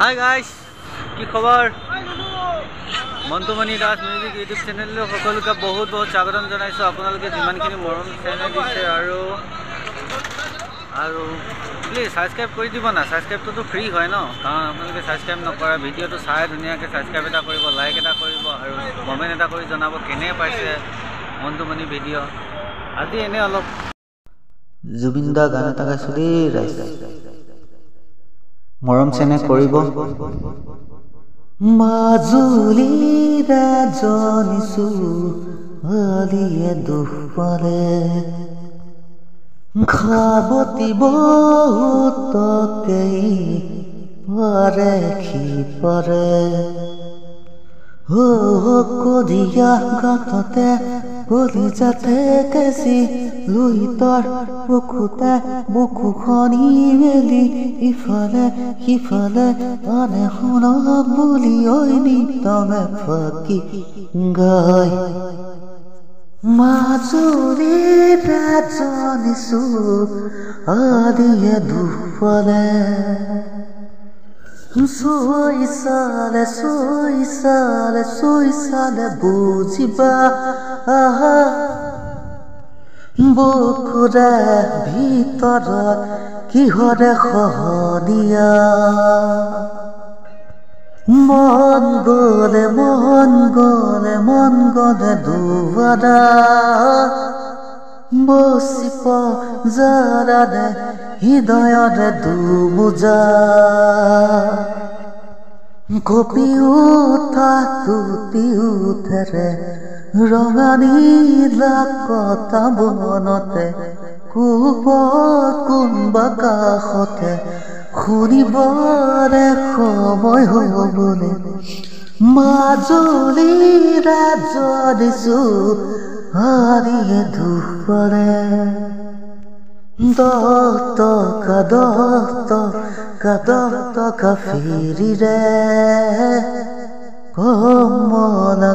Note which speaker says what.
Speaker 1: Hi guys, কি খবৰ? Montumoni Das music YouTube চেনেললৈ সকলোকে বহুত স্বাগতম জনাইছো। আপোনালোকে যিমানখিনি মৰম চেনেল দিছে আৰু প্লিজ সাবস্ক্ৰাইব কৰি দিব না। সাবস্ক্ৰাইবটো ফ্ৰী হয় ন, কাৰণ আপোনালোকে সাবস্ক্ৰাইব নকৰা ভিডিঅ'টো চাই ধুনীয়াকৈ সাবস্ক্ৰাইব এটা কৰিব, লাইক এটা কৰিব আৰু কমেণ্ট এটা কৰি জনাব কেনে পাইছে মন্তুমণি ভিডিঅ'। আজি এনে অলপ জুবিন দা গান এটা গাইছো দেই ৰাইজ, মৰম চেনে কৰিব। মাজুলীৰে জনিছো আলিয়ে দুখ পালে, খাবতি বহুতকেই পাৰে কি পাৰে। কদিয়া গাঁততে গলি যাতে কেঁচি লুইতৰ বুকুতে বুকুখনি মেলি ইফালে সিফালে আনে শুনক বুলি ঐ নিতমে ফাঁকি গায়। মাজুলীৰে জনিছো আলিয়ে দুখ পালে, চৈ চালে বুজিবা বুকুৰে ভিতৰত কিহৰে সহনীয়া। মন গলে দুৱাৰা বচিপ জাৰানে হৃদয়ৰে দুমোজা। কপি উঠা তুতি উঠেৰে ৰঙা নীলা কথা বনতে, কোবত কোনবা কাষতে শুনিবৰে সময় হ'বলে। মাজুলীৰে জনিছো আলিয়ে দুখ পালে, 10 টকা ফেৰিৰে কমলা